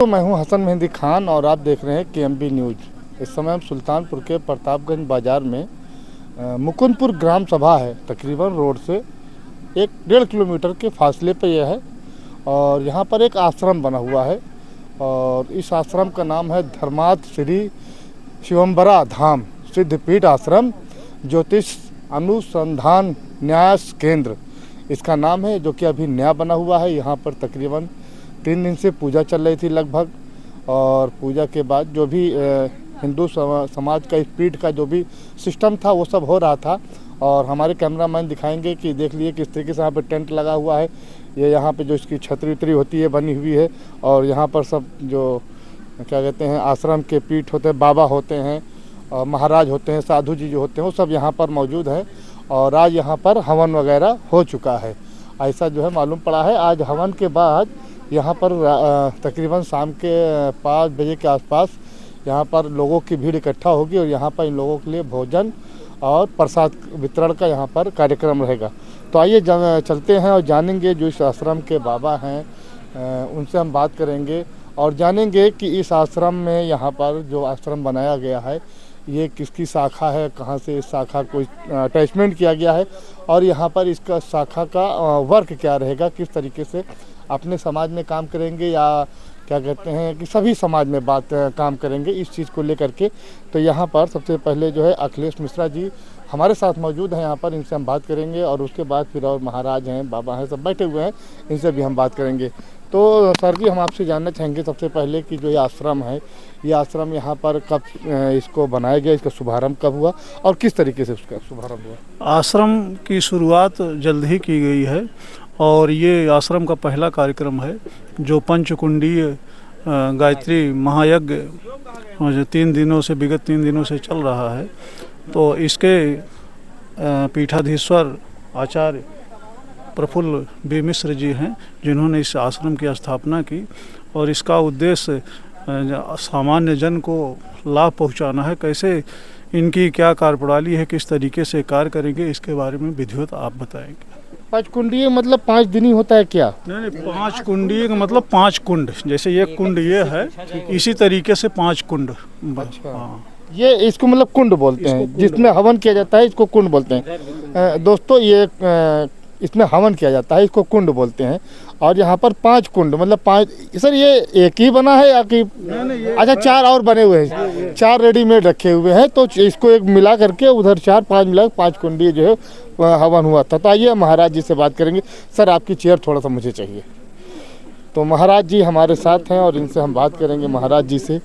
तो मैं हूं हसन मेहंदी खान और आप देख रहे हैं केएमबी न्यूज़। इस समय हम सुल्तानपुर के प्रतापगंज बाज़ार में मुकुंदपुर ग्राम सभा है, तकरीबन रोड से 1-1.5 किलोमीटर के फासले पे यह है। और यहाँ पर एक आश्रम बना हुआ है और इस आश्रम का नाम है धर्मार्थ श्री शिवम्बरा धाम सिद्धपीठ आश्रम ज्योतिष अनुसंधान न्यास केंद्र इसका नाम है, जो कि अभी नया बना हुआ है। यहाँ पर तकरीबन 3 दिन से पूजा चल रही थी लगभग, और पूजा के बाद जो भी हिंदू समाज का इस पीठ का जो भी सिस्टम था वो सब हो रहा था। और हमारे कैमरामैन दिखाएंगे कि देख लिए किस तरीके से यहाँ पे टेंट लगा हुआ है। ये यहाँ पे जो इसकी छतरी उतरी होती है बनी हुई है, और यहाँ पर सब जो क्या कहते हैं आश्रम के पीठ होते हैं, बाबा होते हैं और महाराज होते हैं, साधु जी जो होते हैं वो सब यहाँ पर मौजूद हैं। और आज यहाँ पर हवन वगैरह हो चुका है, ऐसा जो है मालूम पड़ा है। आज हवन के बाद यहाँ पर तकरीबन शाम के 5 बजे के आसपास यहाँ पर लोगों की भीड़ इकट्ठा होगी और यहाँ पर इन लोगों के लिए भोजन और प्रसाद वितरण का यहाँ पर कार्यक्रम रहेगा। तो आइए चलते हैं और जानेंगे जो इस आश्रम के बाबा हैं उनसे हम बात करेंगे और जानेंगे कि इस आश्रम में यहाँ पर जो आश्रम बनाया गया है ये किसकी शाखा है, कहाँ से इस शाखा को अटैचमेंट किया गया है और यहाँ पर इसका शाखा का वर्क क्या रहेगा, किस तरीके से अपने समाज में काम करेंगे या क्या कहते हैं कि सभी समाज में काम करेंगे इस चीज़ को लेकर के। तो यहाँ पर सबसे पहले जो है अखिलेश मिश्रा जी हमारे साथ मौजूद हैं यहाँ पर, इनसे हम बात करेंगे और उसके बाद फिर और महाराज हैं, बाबा हैं, सब बैठे हुए हैं, इनसे भी हम बात करेंगे। तो सर जी हम आपसे जानना चाहेंगे सबसे पहले कि जो ये आश्रम है, ये आश्रम यहाँ पर कब इसको बनाया गया, इसका शुभारंभ कब हुआ और किस तरीके से उसका शुभारंभ हुआ? आश्रम की शुरुआत जल्द ही की गई है और ये आश्रम का पहला कार्यक्रम है जो पंचकुंडीय गायत्री महायज्ञ जो 3 दिनों से विगत 3 दिनों से चल रहा है। तो इसके पीठाधीश्वर आचार्य प्रफुल्ल बी मिश्र जी हैं जिन्होंने इस आश्रम की स्थापना की और इसका उद्देश्य सामान्य जन को लाभ पहुंचाना है। कैसे इनकी क्या कार्यप्रणाली है, किस तरीके से कार्य करेंगे, इसके बारे में विधिवत आप बताएंगे। 5 कुंडी मतलब 5 दिन ही होता है क्या? नहीं, 5 कुंडी का मतलब 5 कुंड, जैसे एक कुंड ये है इसी तरीके से 5 कुंड। अच्छा। हाँ। ये इसको मतलब कुंड बोलते हैं, जिसमें हवन किया जाता है इसको कुंड बोलते हैं। दोस्तों ये इसमें हवन किया जाता है इसको कुंड बोलते हैं। और यहाँ पर 5 कुंड मतलब 5। सर ये एक ही बना है या कि अच्छा 4 और बने हुए हैं, 4 रेडीमेड रखे हुए हैं, तो इसको एक मिला करके उधर 4-5 मिला 5 कुंडी जो है हवन हुआ था। तो आइए महाराज जी से बात करेंगे। सर आपकी चेयर थोड़ा सा मुझे चाहिए। तो महाराज जी हमारे साथ हैं और इनसे हम बात करेंगे महाराज जी से।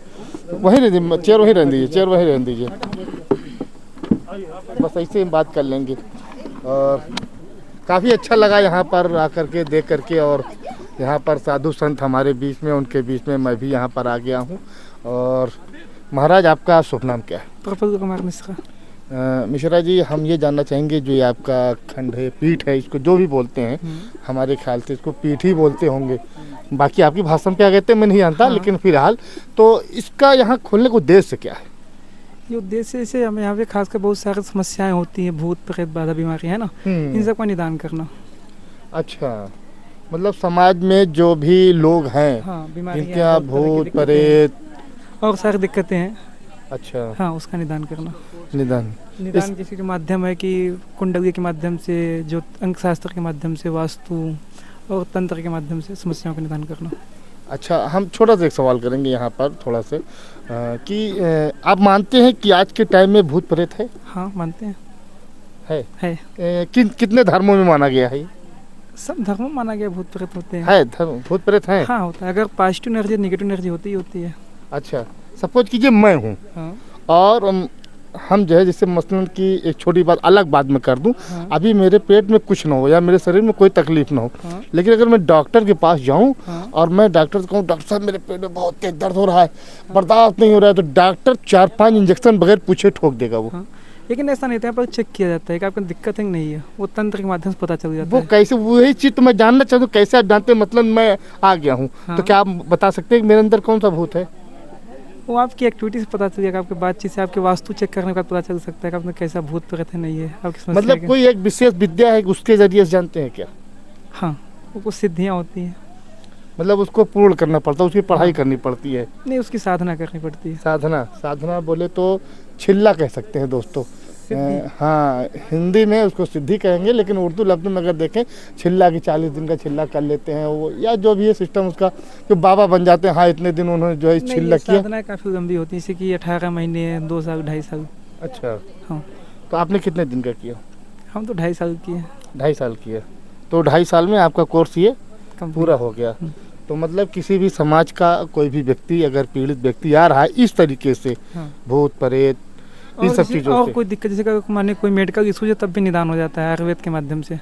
वहीं रह दीजिए, चेयर वहीं रहने दीजिए, चेयर वहीं रहने दीजिए, बस ऐसे ही बात कर लेंगे। और काफ़ी अच्छा लगा यहाँ पर आकर के देख करके, और यहाँ पर साधु संत हमारे बीच में, उनके बीच में मैं भी यहाँ पर आ गया हूँ। और महाराज आपका शुभ नाम क्या है? प्रफुल्ल कुमार मिश्रा। मिश्रा जी हम ये जानना चाहेंगे जो ये आपका खंड है, पीठ है, इसको जो भी बोलते हैं हमारे ख्याल से इसको पीठ ही बोलते होंगे, बाकी आपकी भाषा में क्या कहते हैं मैं नहीं जानता। हाँ। लेकिन फिलहाल तो इसका यहाँ खोलने का उद्देश्य क्या है? ये उद्देश्य से हमें यहाँ पे खासकर बहुत सारी समस्याएं होती हैं, भूत प्रेत बाधा बीमारी है ना, इन सब का निदान करना। अच्छा, मतलब समाज में जो भी लोग हैं, हाँ, जिनके यहाँ भूत प्रेत और सारी दिक्कतें हैं, अच्छा हाँ, उसका निदान करना। निदान किसी के माध्यम है कि कुंडली के माध्यम से, जो अंक शास्त्र के माध्यम से, वास्तु और तंत्र के माध्यम से समस्याओं का निदान करना। अच्छा, हम छोटा सा एक सवाल करेंगे यहाँ पर थोड़ा से कि आप मानते हैं कि आज के टाइम में भूत प्रेत है? हाँ मानते हैं, है। कितने धर्मों में माना गया है? सब धर्मों में माना गया भूत प्रेत होते हैं। है धर्म भूत प्रेत है? हाँ होता है, अगर पॉजिटिव एनर्जी नेगेटिव एनर्जी होती है। अच्छा, सपोज कीजिए मैं हूँ। हाँ। और हम जो है जैसे मसलन की एक छोटी बात अलग बात में कर दूं। हाँ। अभी मेरे पेट में कुछ ना हो या मेरे शरीर में कोई तकलीफ ना हो। हाँ। लेकिन अगर मैं डॉक्टर के पास जाऊं। हाँ। और मैं डॉक्टर से कहूँ डॉक्टर साहब मेरे पेट में बहुत तेज दर्द हो रहा है। हाँ। बर्दाश्त नहीं हो रहा है, तो डॉक्टर 4-5 इंजेक्शन बगैर पूछे ठोक देगा वो। हाँ। लेकिन ऐसा नहीं था, पर चेक किया जाता है कि आपको दिक्कत है नहीं है, वो तंत्र के माध्यम से पता चल जाता है। वो कैसे, वही चीज़ तो मैं जानना चाहता हूँ, कैसे आप जानते हैं? मतलब मैं आ गया हूँ। हाँ। तो क्या आप बता सकते हैं कि मेरे अंदर कौन सा भूत है? वो आपकी एक्टिविटी से पता चल जाएगा, आपकी बातचीत से, आपके वास्तु चेक करने के बाद पता चल सकता है कि आपने कैसा भूत प्रेत है नहीं है, आपकी समस्या। मतलब कोई एक विशेष विद्या है उसके जरिए से जानते हैं क्या? हाँ, वो कुछ सिद्धियाँ होती हैं। मतलब उसको पूर्ण करना पड़ता है, उसकी पढ़ाई करनी पड़ती है। नहीं, उसकी साधना करनी पड़ती है। साधना, साधना बोले तो छिल्ला कह सकते हैं दोस्तों। हाँ, हिंदी में उसको सिद्धि कहेंगे, लेकिन उर्दू लफ्ज़ में अगर देखें छिल्ला की 40 दिन का छिल्ला कर लेते हैं वो, या जो भी है सिस्टम उसका, जो बाबा बन जाते हैं। हाँ, इतने दिन उन्होंने जो है नहीं, छिल्ला ये किया। साधना काफ़ी लंबी होती है, जैसे कि 18 महीने, 2 साल, 2.5 साल। अच्छा, हाँ, तो आपने कितने दिन का किया? हम तो 2.5 साल किए। 2.5 साल किया। तो 2.5 साल में आपका कोर्स ये कम पूरा हो गया। तो मतलब किसी भी समाज का कोई भी व्यक्ति अगर पीड़ित व्यक्ति आ रहा है इस तरीके से, हाँ। भूत प्रेत इन सब चीज़ों और से, कोई दिक्कत, जैसे कि माने कोई मेडिकल इशू है तब भी निदान हो जाता है आयुर्वेद के माध्यम से,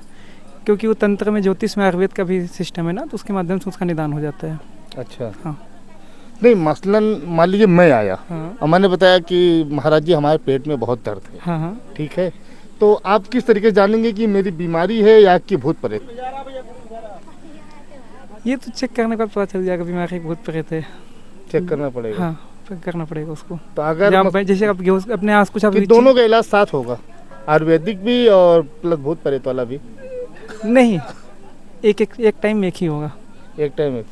क्योंकि वो तंत्र में, ज्योतिष में आयुर्वेद का भी सिस्टम है ना, तो उसके माध्यम से उसका निदान हो जाता है। अच्छा, हाँ। नहीं मसलन मान लीजिए मैं आया हाँ, और मैंने बताया कि महाराज जी हमारे पेट में बहुत दर्द है, हाँ, हाँ। ठीक है, तो आप किस तरीके से जानेंगे कि मेरी बीमारी है या कि भूत प्रेत? ये तो चेक करने के बाद पता चल जाएगा बीमारी भूत प्रेत है। चेक करना पड़ेगा। हाँ, चेक करना पड़ेगा उसको। तो अगर जैसे आप अपने आस कुछ कि दोनों का इलाज साथ होगा, आयुर्वेदिक भी और प्लस भूत प्रेत वाला भी? नहीं, एक टाइम में एक ही होगा। एक टाइम में?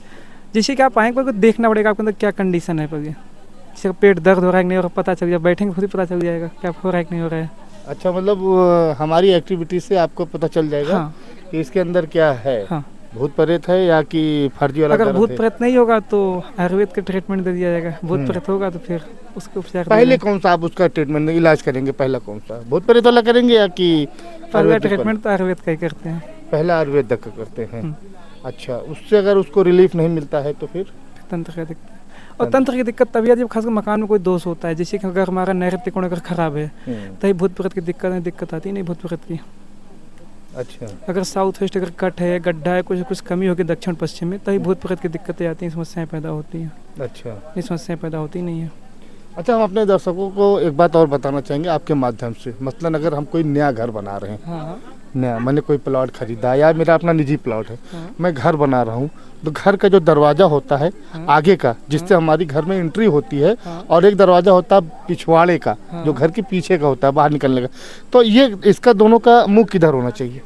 जैसे कि आप आएंगे पर देखना पड़ेगा आपके अंदर क्या कंडीशन है। पर जैसे पेट दर्द हो रहा है कि नहीं हो रहा, पता चल जाएगा, बैठेंगे खुद ही पता चल जाएगा क्या हो रहा है कि नहीं हो रहा है। अच्छा, मतलब हमारी एक्टिविटी से आपको पता चल जाएगा हाँ। कि इसके अंदर क्या है, हाँ। भूत प्रेत है या कि फर्जी वाला अगर दर्द भूत है? प्रेत नहीं होगा तो आयुर्वेद का ट्रीटमेंट दे दिया जाएगा, भूत प्रेत होगा तो फिर उसके उपचार पहले कौन सा आप उसका ट्रीटमेंट इलाज करेंगे? पहला कौन सा, भूत प्रेत वाला करेंगे या कि पहला आयुर्वेदिक वाला? ट्रीटमेंट तो आयुर्वेद का ही करते हैं। पहला आयुर्वेद का करते हैं। अच्छा, उससे अगर उसको रिलीफ नहीं मिलता है तो फिर तंत्र का दिक्कत, और तंत्र की दिक्कत तभी आती है जब खासकर मकान में कोई दोष होता है। जैसे कि अगर हमारा नैऋत्य कोण अगर खराब है तभी भूत प्रेत की दिक्कत आती नहीं भूत प्रेत की। अच्छा, अगर साउथ वेस्ट अगर कट है, गड्ढा है, कुछ कमी होगी दक्षिण पश्चिम में, तभी भूत प्रेत की दिक्कतें आती हैं, समस्याएं पैदा होती हैं। अच्छा, ये समस्याएं पैदा होती नहीं है। अच्छा, हम अपने दर्शकों को एक बात और बताना चाहेंगे आपके माध्यम से। मसलन अगर हम कोई नया घर बना रहे हैं, हाँ, नया मैंने कोई प्लॉट खरीदा या मेरा अपना निजी प्लॉट है, हाँ। मैं घर बना रहा हूँ, तो घर का जो दरवाज़ा होता है आगे का, जिससे हमारी घर में एंट्री होती है, और एक दरवाज़ा होता है पिछवाड़े का, जो घर के पीछे का होता है बाहर निकलने का, तो ये इसका दोनों का मुंह किधर होना चाहिए?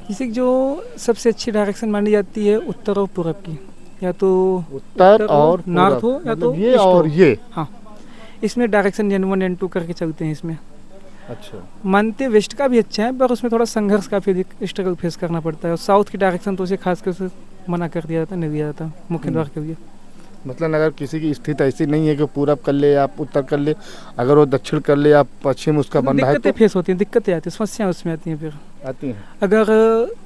जैसे कि जो सबसे अच्छी डायरेक्शन मानी जाती है उत्तर और पूरब की, या तो उत्तर और नॉर्थ हो या मतलब तो ये ईस्ट और हो। ये। हाँ, इसमें डायरेक्शन N1 N2 करके चलते हैं इसमें। अच्छा, मानते वेस्ट का भी अच्छा है, पर उसमें थोड़ा संघर्ष काफ़ी स्ट्रगल फेस करना पड़ता है। और साउथ की डायरेक्शन तो उसे खासकर से मना कर दिया जाता है, नहीं दिया जाता मुख्य द्वार के लिए। मतलब अगर किसी की स्थिति ऐसी नहीं है कि पूरब कर ले या उत्तर कर ले, अगर वो दक्षिण कर ले या पश्चिम उसका बन रहा है दिक्कतें तो फेस होती हैं, दिक्कतें आती हैं, समस्याएं उसमें आती हैं। फिर आती हैं।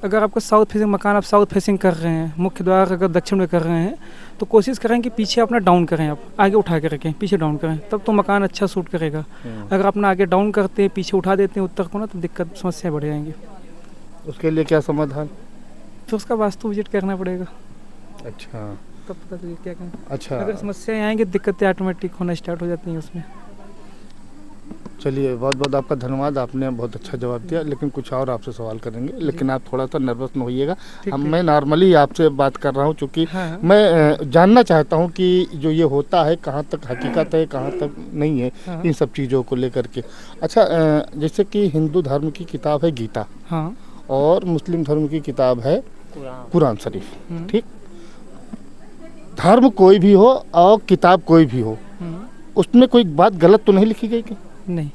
अगर आपको साउथ फेसिंग मकान, आप साउथ फेसिंग कर रहे हैं, मुख्य द्वार अगर दक्षिण में कर रहे हैं, तो कोशिश करें कि पीछे अपना डाउन करें, आप आगे उठा के रखें, पीछे डाउन करें, तब तो मकान अच्छा सूट करेगा। अगर अपना आगे डाउन करते हैं, पीछे उठा देते हैं उत्तर को ना, तो दिक्कत समस्याएं बढ़ जाएंगी। उसके लिए क्या समाधान? तो उसका वास्तु विजिट करना पड़ेगा, अच्छा, तब पता चलेगा क्या करें। अच्छा, अगर समस्याएं आएंगी, दिक्कतें ऑटोमेटिक होना स्टार्ट हो जाती हैं उसमें। चलिए, बहुत बहुत आपका धन्यवाद, आपने बहुत अच्छा जवाब दिया। लेकिन कुछ और आपसे सवाल करेंगे, लेकिन आप थोड़ा सा नर्वस न होइएगा। मैं नॉर्मली आपसे बात कर रहा हूँ, चूँकि हाँ। मैं जानना चाहता हूँ कि जो ये होता है कहाँ तक हकीकत है, कहाँ तक नहीं है, हाँ। इन सब चीज़ों को लेकर के। अच्छा, जैसे कि हिंदू धर्म की किताब है गीता, हाँ, और मुस्लिम धर्म की किताब है कुरान शरीफ, ठीक? धर्म कोई भी हो और किताब कोई भी हो, उसमें कोई बात गलत तो नहीं लिखी गई क्या? नहीं।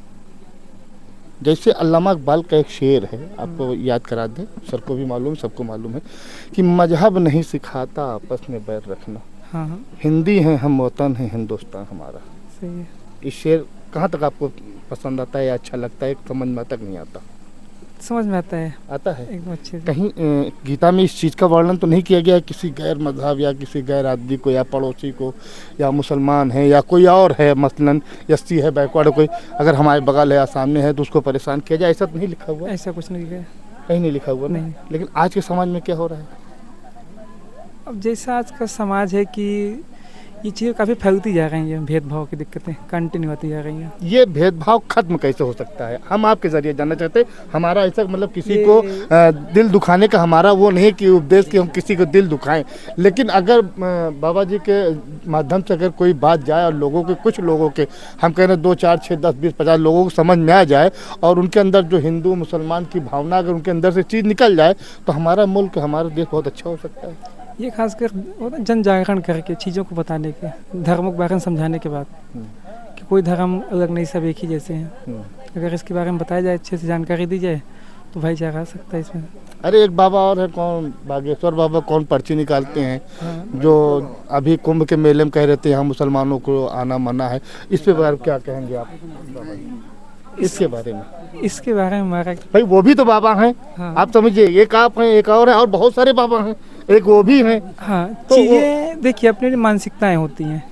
जैसे अल्लामा इकबाल का एक शेर है, आपको याद करा दें, सर को भी मालूम, सबको मालूम है कि मजहब नहीं सिखाता आपस में बैर रखना, हाँ, हाँ, हिंदी हैं हम, वतन है हिंदुस्तान हमारा। सही है। इस शेर कहाँ तक आपको पसंद आता है या अच्छा लगता है? समझ में तक नहीं आता? समझ में आता है, आता है एकदम अच्छे से। कहीं गीता में इस चीज़ का वर्णन तो नहीं किया गया है किसी गैर मजहब या किसी गैर आदमी को या पड़ोसी को या मुसलमान है या कोई और है, मसलन एससी है, बैकवर्ड कोई अगर हमारे बगल है या सामने है तो उसको परेशान किया जाए, ऐसा तो नहीं लिखा हुआ? ऐसा कुछ नहीं है, कहीं नहीं लिखा हुआ ना? नहीं। लेकिन आज के समाज में क्या हो रहा है? अब जैसा आज का समाज है कि ये चीज़ें काफ़ी फैलती जा रही हैं, भेदभाव की दिक्कतें कंटिन्यू आती जा रही हैं। ये भेदभाव खत्म कैसे हो सकता है? हम आपके जरिए जानना चाहते हैं। हमारा ऐसा मतलब किसी ये- को दिल दुखाने का हमारा वो नहीं कि उपदेश कि हम किसी को दिल दुखाएं, लेकिन अगर बाबा जी के माध्यम से अगर कोई बात जाए और लोगों के, कुछ लोगों के, हम कह रहे हैं 2, 4, 6, 10, 20, 50 लोगों को समझ में आ जाए और उनके अंदर जो हिंदू मुसलमान की भावना अगर उनके अंदर से चीज़ निकल जाए, तो हमारा मुल्क, हमारा देश बहुत अच्छा हो सकता है। ये खासकर होता है जन जागरण करके चीज़ों को बताने के, धर्मों के बारे में समझाने के बाद कि कोई धर्म अलग नहीं, सब एक ही जैसे हैं। अगर इसके बारे में बताया जाए, अच्छे से जानकारी दी जाए तो भाईचारा आ सकता है इसमें। अरे एक बाबा और है, कौन बागेश्वर बाबा, कौन पर्ची निकालते हैं, हाँ। जो अभी कुंभ के मेले में कह रहे थे यहाँ मुसलमानों को आना मना है, इस पे बारे में क्या कहेंगे आप बाबा जी? इसके बारे में इसके बारे में हमारा भाई वो भी तो बाबा हैं। हाँ। आप समझिए, एक आप हैं, एक और है, और बहुत सारे बाबा हैं, एक वो भी हैं। हाँ, तो चीज़ें देखिए अपनी मानसिकताएं होती हैं।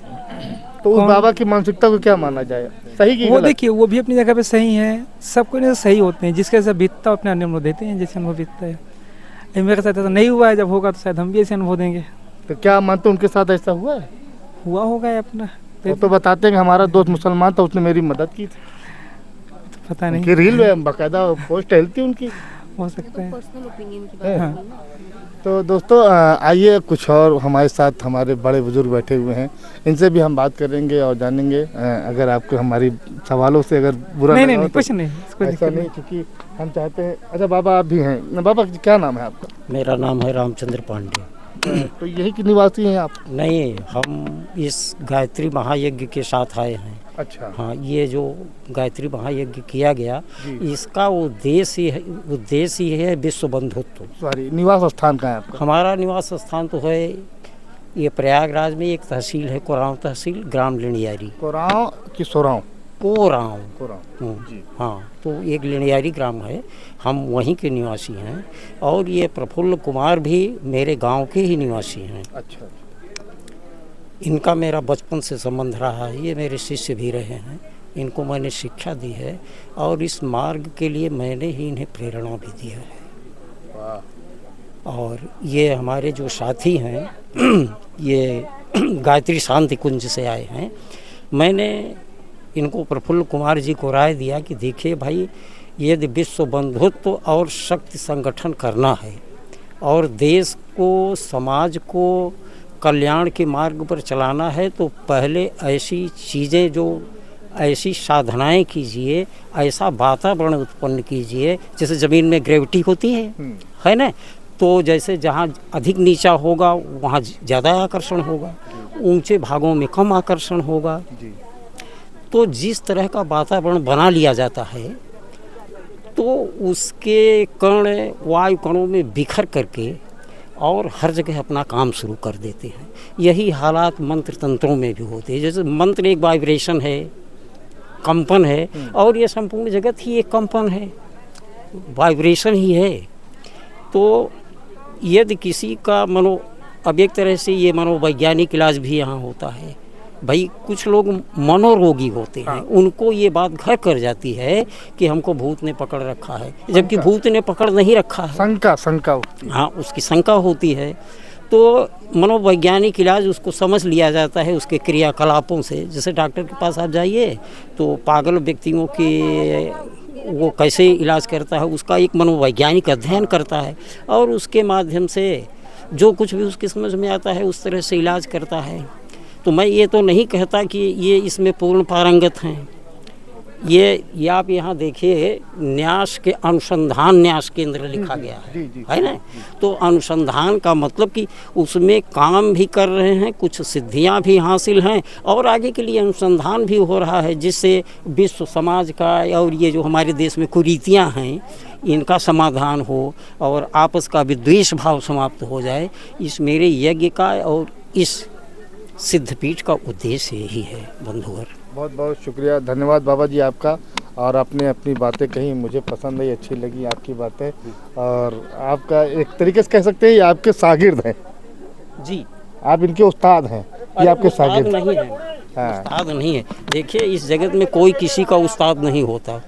तो उस बाबा की मानसिकता को क्या माना जाए, सही की वो गलत? देखिए वो भी अपनी जगह पे सही है, सबको नहीं सही होते हैं, जिसके जैसा बीतता अपने अनुभव देते हैं, जैसे अनुभव बीतता है। ये मेरे साथ ऐसा नहीं हुआ है, जब होगा तो शायद हम भी ऐसे अनुभव देंगे। तो क्या मानते उनके साथ ऐसा हुआ है? हुआ होगा ये अपना, वो तो बताते हैं कि हमारा दोस्त मुसलमान था, उसने मेरी मदद की थी। तो पता नहीं, उनकी रील बाकायदा पोस्ट डलती उनकी। हो सकता है। पर्सनल ओपिनियन की है। बात है ना। तो दोस्तों आइए, कुछ और हमारे साथ हमारे बड़े बुजुर्ग बैठे हुए हैं, इनसे भी हम बात करेंगे और जानेंगे। अगर आपको हमारी सवालों से अगर बुरा नहीं लगा नहीं हो नहीं, तो कुछ नहीं, कोई ऐसा दिक्कत नहीं, नहीं। क्योंकि हम चाहते हैं। अच्छा बाबा आप भी हैं, बाबा क्या नाम है आपका? मेरा नाम है रामचंद्र पांडे। तो यही के निवासी हैं आप? नहीं, हम इस गायत्री महायज्ञ के साथ आए हैं। अच्छा। हाँ, ये जो गायत्री महायज्ञ किया गया, इसका उद्देश्य ही है विश्व बंधुत्व। सॉरी, निवास स्थान कहाँ है आपका? हमारा निवास स्थान तो है ये प्रयागराज में एक तहसील है, कोरांव तहसील, ग्राम लिणियारी। कोरांव की सोरांव? कोरांव। कोरांव जी। हाँ, तो एक लिणियारी ग्राम है, हम वहीं के निवासी हैं। और ये प्रफुल्ल कुमार भी मेरे गांव के ही निवासी हैं। अच्छा। इनका मेरा बचपन से संबंध रहा है, ये मेरे शिष्य भी रहे हैं, इनको मैंने शिक्षा दी है और इस मार्ग के लिए मैंने ही इन्हें प्रेरणा भी दी है। वाह। और ये हमारे जो साथी हैं ये गायत्री शांति कुंज से आए हैं। मैंने इनको प्रफुल्ल कुमार जी को राय दिया कि देखिए भाई, यदि विश्व बंधुत्व और शक्ति संगठन करना है और देश को, समाज को कल्याण के मार्ग पर चलाना है, तो पहले ऐसी चीज़ें, जो ऐसी साधनाएं कीजिए, ऐसा वातावरण उत्पन्न कीजिए, जैसे ज़मीन में ग्रेविटी होती है ना, तो जैसे जहाँ अधिक नीचा होगा वहाँ ज़्यादा आकर्षण होगा, ऊंचे भागों में कम आकर्षण होगा। तो जिस तरह का वातावरण बना लिया जाता है, तो उसके कण वायु कणों में बिखर करके और हर जगह अपना काम शुरू कर देते हैं। यही हालात मंत्र तंत्रों में भी होते हैं। जैसे मंत्र एक वाइब्रेशन है, कंपन है, और ये संपूर्ण जगत ही एक कंपन है, वाइब्रेशन ही है। तो यदि किसी का अब एक तरह से ये मनोवैज्ञानिक इलाज भी यहाँ होता है। भाई कुछ लोग मनोरोगी होते हैं, उनको ये बात घर कर जाती है कि हमको भूत ने पकड़ रखा है, जबकि भूत ने पकड़ नहीं रखा है। शंका होती है। हाँ, उसकी शंका होती है। तो मनोवैज्ञानिक इलाज उसको समझ लिया जाता है उसके क्रियाकलापों से। जैसे डॉक्टर के पास आप जाइए तो पागल व्यक्तियों के वो कैसे इलाज करता है, उसका एक मनोवैज्ञानिक अध्ययन करता है और उसके माध्यम से जो कुछ भी उसकी समझ में आता है उस तरह से इलाज करता है। तो मैं ये तो नहीं कहता कि ये इसमें पूर्ण पारंगत हैं। ये आप यहाँ देखिए, न्यास के अनुसंधान न्यास केंद्र लिखा गया है ना। तो अनुसंधान का मतलब कि उसमें काम भी कर रहे हैं, कुछ सिद्धियाँ भी हासिल हैं और आगे के लिए अनुसंधान भी हो रहा है, जिससे विश्व समाज का और ये जो हमारे देश में कुरीतियाँ हैं इनका समाधान हो और आपस का विद्वेष भाव समाप्त हो जाए। इस मेरे यज्ञ का और इस सिद्धपीठ का उद्देश्य यही है बंधुवर। बहुत बहुत शुक्रिया, धन्यवाद बाबा जी आपका। और आपने अपनी बातें कही, मुझे पसंद आई, अच्छी लगी आपकी बातें। और आपका एक तरीके से कह सकते हैं ये आपके शागिर्द हैं जी, आप इनके उस्ताद हैं, ये आपके शागिर्द नहीं है। हाँ। उस्ताद नहीं है। देखिए, इस जगत में कोई किसी का उस्ताद नहीं होता।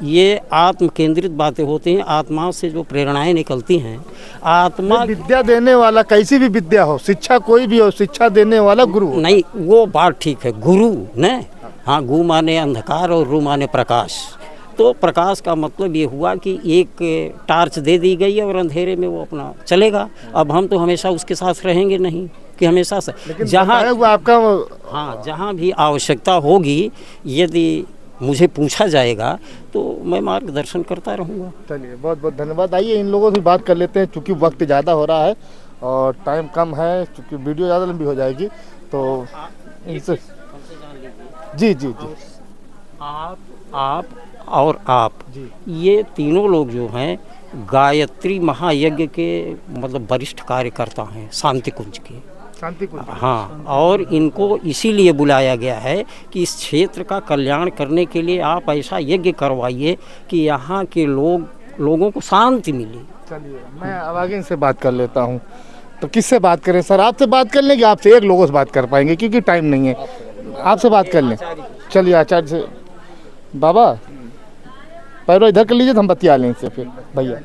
ये आत्म केंद्रित बातें होती हैं, आत्मा से जो प्रेरणाएं निकलती हैं, आत्मा विद्या देने वाला, कैसी भी विद्या हो, शिक्षा कोई भी हो, शिक्षा देने वाला गुरु हो। नहीं, वो बात ठीक है, गुरु न। हाँ, गु माने अंधकार और रू माने प्रकाश। तो प्रकाश का मतलब ये हुआ कि एक टार्च दे दी गई और अंधेरे में वो अपना चलेगा। अब हम तो हमेशा उसके साथ रहेंगे नहीं कि हमेशा से, जहाँ आपका हाँ, जहाँ भी आवश्यकता होगी, यदि मुझे पूछा जाएगा तो मैं मार्गदर्शन करता रहूँगा। चलिए, बहुत बहुत धन्यवाद। आइए इन लोगों से बात कर लेते हैं, चूँकि वक्त ज़्यादा हो रहा है और टाइम कम है क्योंकि वीडियो ज़्यादा लंबी हो जाएगी, तो इनसे जी जी जी आप और आप जी ये तीनों लोग जो हैं गायत्री महायज्ञ के मतलब वरिष्ठ कार्यकर्ता हैं शांति कुंज के। शांति कुंज। हाँ, और इनको इसीलिए बुलाया गया है कि इस क्षेत्र का कल्याण करने के लिए आप ऐसा यज्ञ करवाइए कि यहाँ के लोगों को शांति मिले। चलिए मैं अब आगे इनसे बात कर लेता हूँ। तो किससे बात करें सर? आपसे बात कर लेंगे, आपसे एक लोगों से बात कर पाएंगे क्योंकि टाइम नहीं है। आपसे बात कर लें। चलिए आचार्य से। बाबा पैरों इधर कर लीजिए तो हम बतिया लें इनसे फिर भैया।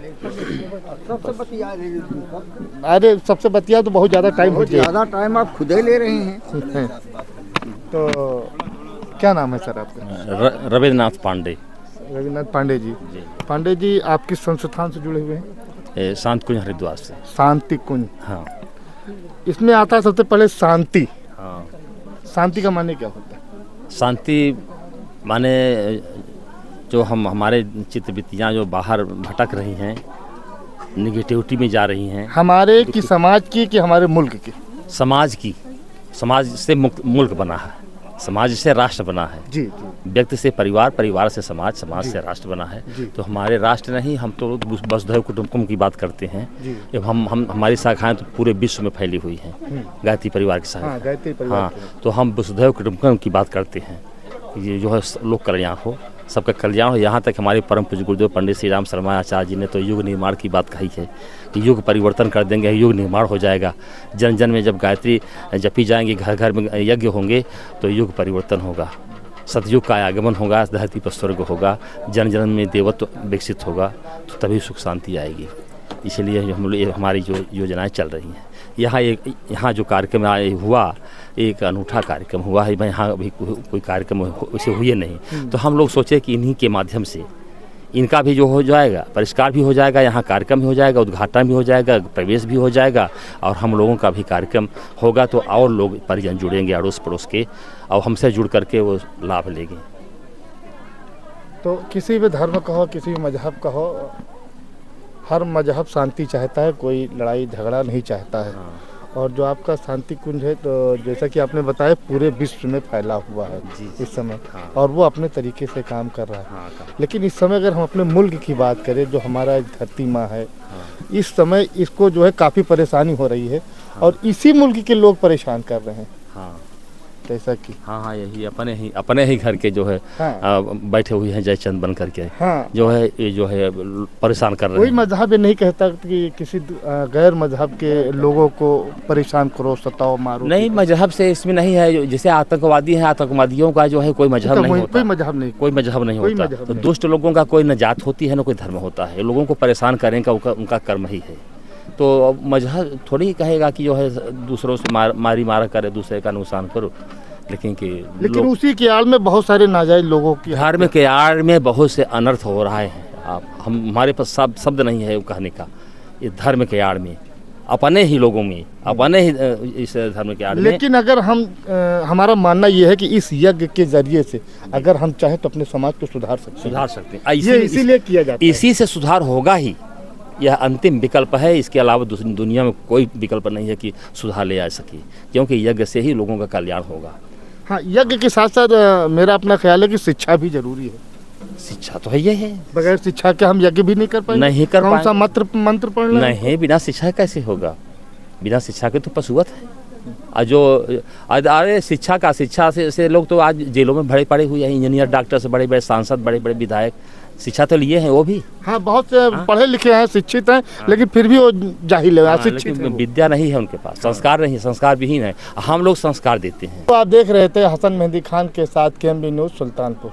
अरे सबसे बतिया तो बहुत ज़्यादा टाइम हो जाएगा। ज़्यादा टाइम आप खुद ही ले रहे हैं। तो क्या नाम है सर आपका? रविन्द्रनाथ पांडे। रविन्द्रनाथ पांडे जी। पांडे जी आप किस संस्थान से जुड़े हुए हैं? शांति कुंज हरिद्वार से। शांति कुंज। हाँ इसमें आता है सबसे पहले शांति। हाँ। शांति का माने क्या होता है? शांति माने जो हमारे चित्तवृत्तियाँ जो बाहर भटक रही हैं, निगेटिविटी में जा रही हैं, हमारे की समाज की कि हमारे मुल्क की? समाज की। समाज से मुल्क बना है, समाज से राष्ट्र बना है। जी जी। व्यक्ति से परिवार, परिवार से समाज, समाज से राष्ट्र बना है। तो हमारे राष्ट्र नहीं, हम तो वसुधैव कुटुंबकम की बात करते हैं। जब हम हमारी शाखाएं तो पूरे विश्व में फैली हुई हैं, गायत्री परिवार की शाखा। हाँ, गायत्री परिवार। हाँ, तो हम वसुधैव कुटुंबकम की बात करते हैं। ये जो है लोक कल्याण हो, सबका कल्याण हो। यहाँ तक हमारे परम पूज्य गुरुदेव पंडित श्री राम शर्मा आचार्य जी ने तो युग निर्माण की बात कही है कि युग परिवर्तन कर देंगे, युग निर्माण हो जाएगा। जन जन में जब गायत्री जपी जाएंगी, घर घर में यज्ञ होंगे तो युग परिवर्तन होगा, सतयुग का आगमन होगा, धरती पर स्वर्ग होगा, जन जन में देवत्व विकसित होगा, तो तभी सुख शांति आएगी। इसलिए हमारी जो योजनाएं चल रही हैं, यहाँ जो कार्यक्रम हुआ, एक अनूठा कार्यक्रम हुआ है। यहाँ अभी कोई कार्यक्रम वैसे हुए नहीं, तो हम लोग सोचे कि इन्हीं के माध्यम से इनका भी जो हो जाएगा, परिष्कार भी हो जाएगा, यहाँ कार्यक्रम भी हो जाएगा, उद्घाटन भी हो जाएगा, प्रवेश भी हो जाएगा, और हम लोगों का भी कार्यक्रम होगा, तो और लोग परिजन जुड़ेंगे अड़ोस पड़ोस के, और हमसे जुड़ करके वो लाभ लेंगे। तो किसी भी धर्म का हो, किसी भी मजहब का हो, हर मजहब शांति चाहता है, कोई लड़ाई झगड़ा नहीं चाहता है। और जो आपका शांति कुंज है, तो जैसा कि आपने बताया पूरे विश्व में फैला हुआ है इस समय, और वो अपने तरीके से काम कर रहा है। लेकिन इस समय अगर हम अपने मुल्क की बात करें, जो हमारा धरती माँ है, इस समय इसको जो है काफ़ी परेशानी हो रही है, और इसी मुल्क के लोग परेशान कर रहे हैं। जैसा कि हाँ, यही अपने ही घर के जो है बैठे हुए हैं जयचंद बन करके, जो है ये जो है परेशान कर रहे हैं। कोई मजहब ये नहीं कहता कि किसी गैर मजहब के लोगों को परेशान करो, सताओ, मारो। नहीं, मजहब से इसमें नहीं है। जैसे आतंकवादी हैं, आतंकवादियों का जो है कोई मजहब नहीं होता, कोई मजहब नहीं होता। तो दुष्ट लोगों का कोई न जात होती है न कोई धर्म होता है, लोगों को परेशान करने का उनका कर्म ही है। तो मजहब थोड़ी कहेगा कि जो है दूसरों से मारा करे, दूसरे का नुकसान करो, लेकिन उसी के आड़ में बहुत सारे नाजायज लोगों की, धर्म के आड़ में बहुत से अनर्थ हो रहा है। हमारे पास शब्द नहीं है कहने का। ये धर्म के आड़ में, अपने ही लोगों में, अपने ही इस धर्म के आड़ में। लेकिन अगर हमारा मानना ये है कि इस यज्ञ के जरिए से अगर हम चाहें तो अपने समाज को सुधार सकते हैं। ये इसीलिए किया जाता है। इसी से सुधार होगा ही, यह अंतिम विकल्प है। इसके अलावा दुनिया में कोई विकल्प नहीं है कि सुधार ले आ सके, क्योंकि यज्ञ से ही लोगों का कल्याण होगा। हाँ, यज्ञ के साथ साथ मेरा अपना ख्याल है कि शिक्षा भी जरूरी है। शिक्षा तो है ये है, बगैर शिक्षा के हम यज्ञ भी नहीं कर पाएंगे। नहीं कर पाएंगे। कौन सा मंत्र पढ़ लें? नहीं, बिना शिक्षा कैसे होगा? बिना शिक्षा के तो पशुवत है। अरे शिक्षा से लोग तो आज जेलों में भरे पड़े हुए हैं, इंजीनियर, डॉक्टर से बड़े बड़े सांसद, बड़े बड़े विधायक शिक्षा तो लिए हैं वो भी। हाँ, बहुत से पढ़े लिखे हैं, शिक्षित हैं, लेकिन फिर भी वो जाहिल है, अशिक्षित है। विद्या नहीं है उनके पास, संस्कार नहीं है, संस्कार विहीन है। हम लोग संस्कार देते हैं। तो आप देख रहे थे हसन मेहंदी खान के साथ KMB न्यूज़ सुल्तानपुर।